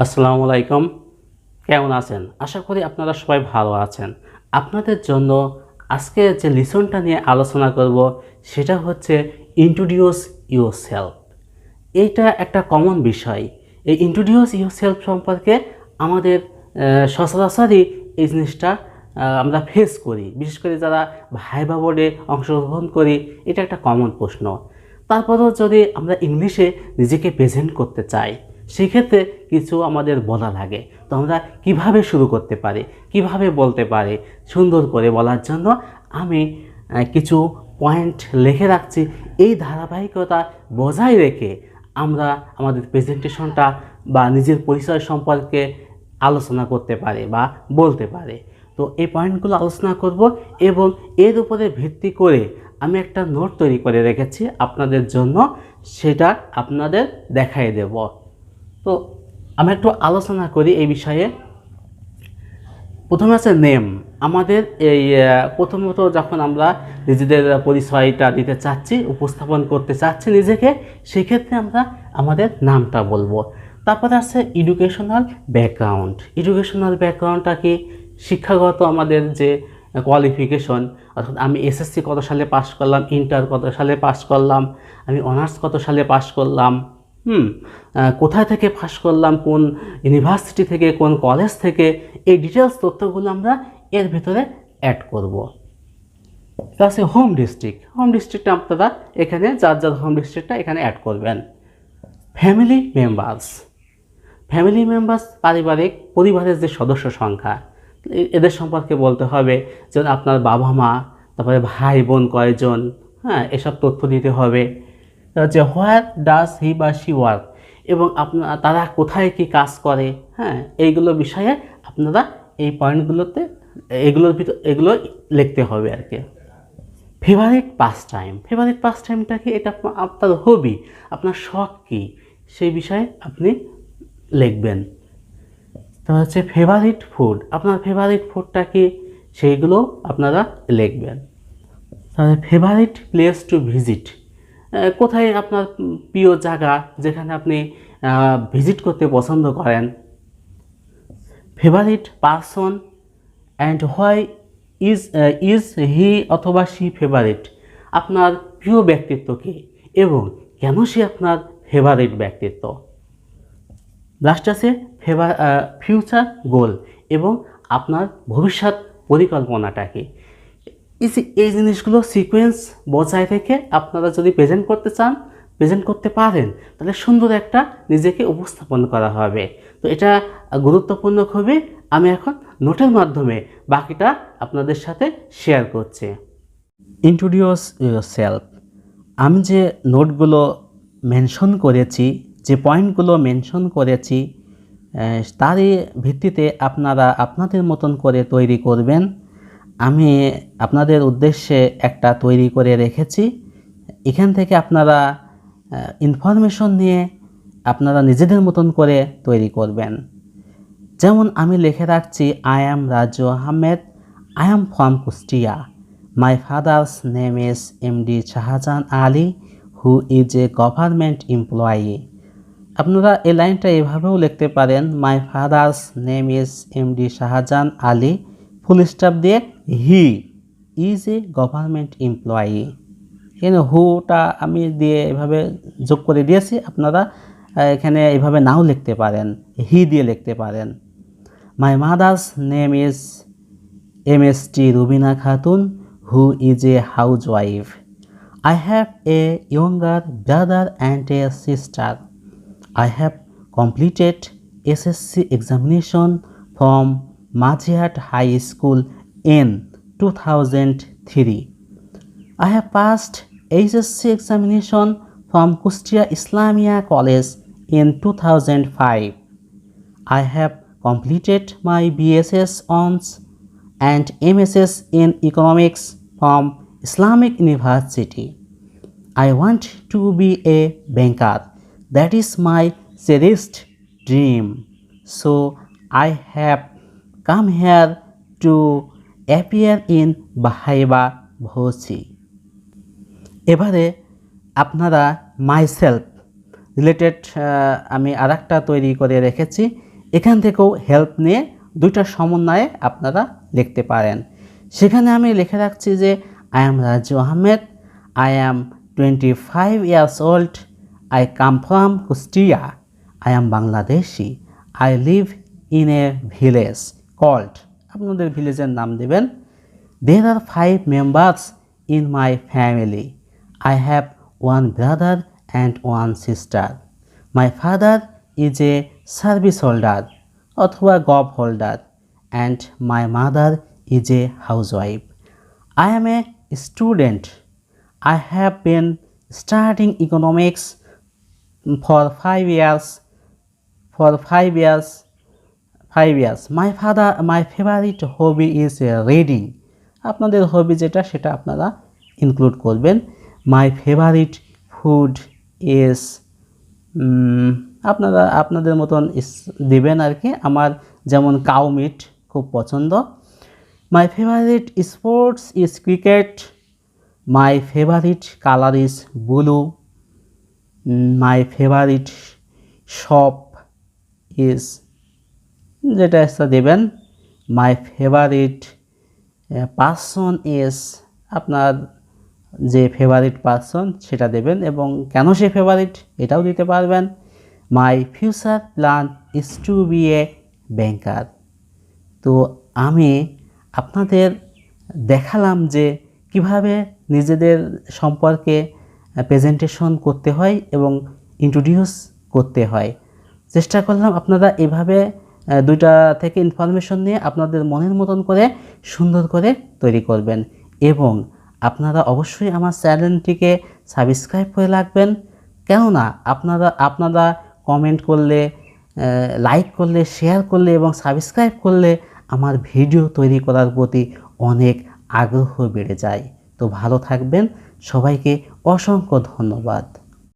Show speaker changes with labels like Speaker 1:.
Speaker 1: আসসালামু আলাইকুম, কেমন আছেন? আশা করি আপনারা সবাই ভালো আছেন। আপনাদের জন্য আজকে যে লিসনটা নিয়ে আলোচনা করব সেটা হচ্ছে ইন্ট্রোডিউস ইউরসেলফ। এইটা একটা কমন বিষয়। এই ইন্ট্রোডিউস ইউরসেলফ সম্পর্কে আমাদের সচরাচরই এই জিনিসটা আমরা ফেস করি, বিশেষ করে যারা ভাইভা বোর্ডে অংশগ্রহণ করি। এটা একটা কমন প্রশ্ন। তারপরেও যদি আমরা ইংলিশে নিজেকে প্রেজেন্ট করতে চাই, সেক্ষেত্রে কিছু আমাদের বলা লাগে। তো আমরা কিভাবে শুরু করতে পারি, কিভাবে বলতে পারি সুন্দর করে বলার জন্য আমি কিছু পয়েন্ট লিখে রাখছি। এই ধারাবাহিকতা বজায় রেখে আমরা আমাদের প্রেজেন্টেশনটা বা নিজের পরিচয় সম্পর্কে আলোচনা করতে পারি বা বলতে পারি। তো এই পয়েন্টগুলো আলোচনা করব এবং এর উপরে ভিত্তি করে আমি একটা নোট তৈরি করে রেখেছি আপনাদের জন্য, সেটা আপনাদের দেখাই দেব। তো আমরা একটু আলোচনা করি এই বিষয়ে। প্রথমে আছে নেম। আমাদের এই প্রথমত যখন আমরা নিজেদের পরিচয়টা দিতে চাচ্ছি, উপস্থাপন করতে চাচ্ছি নিজেকে, সেক্ষেত্রে আমরা আমাদের নামটা বলবো। তারপরে আছে এডুকেশনাল ব্যাকগ্রাউন্ড। এডুকেশনাল ব্যাকগ্রাউন্ডটা কি? শিক্ষাগত আমাদের যে কোয়ালিফিকেশন, অর্থাৎ আমি এসএসসি কত সালে পাস করলাম, ইন্টার কত সালে পাস করলাম, আমি অনার্স কত সালে পাস করলাম, কোথা থেকে পাস করলাম, কোন ইউনিভার্সিটি থেকে, কোন কলেজ থেকে, এই ডিটেলস তথ্যগুলো আমরা এর ভিতরে অ্যাড করব। এটা আছে হোম ডিস্ট্রিক্ট। হোম ডিস্ট্রিক্টটা আপনারা এখানে যার যার হোম ডিস্ট্রিক্টটা এখানে অ্যাড করবেন। Family members. ফ্যামিলি মেম্বার্স পরিবারের যে সদস্য সংখ্যা, এদের সম্পর্কে বলতে হবে। যেমন আপনার বাবা মা, তারপরে ভাই বোন কয়জন, এসব তথ্য দিতে হবে। যে হোয়ার ডাজ হি বা শি ওয়ার্ক, এবং তারা কোথায় কি কাজ করে, এইগুলো বিষয়ে আপনারা এই পয়েন্টগুলোতে এগুলো লিখতে হবে আর কি। Favourite pass time. Favourite pass টাইমটা কি? এটা আপনার হবি, আপনার শখ কী, সেই বিষয়ে আপনি লিখবেন। তো হচ্ছে ফেভারিট ফুড। আপনার ফেভারিট ফুডটা কি, সেইগুলো আপনারা লিখবেন। তাহলে ফেভারিট প্লেস টু ভিজিট। কোথায় আপনার প্রিয় জায়গা যেখানে আপনি ভিজিট করতে পছন্দ করেন। Favourite person and why is he অথবা শি ফেভারিট। আপনার প্রিয় ব্যক্তিত্ব কী এবং কেন সে আপনার ফেভারিট ব্যক্তিত্ব। লাস্ট আছে ফিউচার গোল, এবং আপনার ভবিষ্যৎ পরিকল্পনাটা কি। এই জিনিসগুলো সিকোয়েন্স বজায় রেখে আপনারা যদি প্রেজেন্ট করতে চান, প্রেজেন্ট করতে পারেন, তাহলে সুন্দর একটা নিজেকে উপস্থাপন করা হবে। তো এটা গুরুত্বপূর্ণ খুবই। আমি এখন নোটের মাধ্যমে বাকিটা আপনাদের সাথে শেয়ার করছি। Introduce yourself. আমি যে নোটগুলো মেনশন করেছি, যে পয়েন্টগুলো মেনশন করেছি, তারই ভিত্তিতে আপনারা আপনাদের মতন করে তৈরি করবেন। আমি আপনাদের উদ্দেশ্যে একটা তৈরি করে রেখেছি। এখান থেকে আপনারা ইনফরমেশন নিয়ে আপনারা নিজেদের মতন করে তৈরি করবেন। যেমন আমি লিখে রাখছি, I am Raju Ahmed, I am from Kushtia, my father's name is MD Shahjahan Ali, who is a government employee. আপনারা এই লাইনটা এভাবেও লিখতে পারেন, my father's name is MD Shahjahan Ali, full stop দিয়ে he is a government employee. এখানে হুটা আমি দিয়ে এভাবে যোগ করে দিয়েছি, আপনারা এখানে এভাবে নাও লিখতে পারেন, হি দিয়ে লিখতে পারেন। My mother's name is MST Rubina Khatun, who is a house wife. I have a younger brother and a sister. I have completed SSC examination from Majihat High School in 2003. I have passed HSC examination from Kustia Islamia College in 2005. I have completed my BSS Honors and MSS in Economics from Islamic University. I want to be a banker. That is my cherished dream. So I have come here to appear in Viva Bhosi. এবারে আপনারা myself related আমি আরেকটা তৈরি করে রেখেছি। এখান থেকেও help নিয়ে দুইটা সমন্বয়ে আপনারা লিখতে পারেন। সেখানে আমি লিখে রাখছি যে I am Raju Ahmed, I am 25 years old, I come from Kushtia, I am Bangladeshi, I live in a village called, আপনাদের ভিলেজের নাম দেবেন। There are 5 members in my family. I have one brother and one sister. My father is a service holder অথবা gov holder and my mother is a housewife. I am a student. I have been studying economics for 5 years. For 5 years. 5 years. My favorite hobby is reading. আপনাদের হবি যেটা সেটা আপনারা include করবেন। My favourite food is, আপনারা আপনাদের মতন দেবেন আর কি। আমার যেমন কাউ মিট খুব পছন্দ। My favourite sports is cricket. My favourite colour is blue. My favourite shop is, যেটা একটা দেবেন। মাই ফেভারিট পার্সন ইজ, আপনার যে ফেভারিট পার্সন সেটা দেবেন এবং কেন সে ফেভারিট এটাও দিতে পারবেন। My future plan is to be a banker. তো আমি আপনাদের দেখালাম যে কিভাবে নিজেদের সম্পর্কে প্রেজেন্টেশন করতে হয় এবং ইন্ট্রোডিউস করতে হয়। চেষ্টা করলাম আপনারা এভাবে দুইটা থেকে ইনফরমেশন নিয়ে আপনাদের মনের মতন করে সুন্দর করে তৈরি করবেন এবং আপনারা অবশ্যই আমার চ্যানেলটিকে সাবস্ক্রাইব করে রাখবেন। কেননা আপনারা কমেন্ট করলে, লাইক করলে, শেয়ার করলে এবং সাবস্ক্রাইব করলে আমার ভিডিও তৈরি করার প্রতি অনেক আগ্রহ বেড়ে যায়। তো ভালো থাকবেন, সবাইকে অসংখ্য ধন্যবাদ।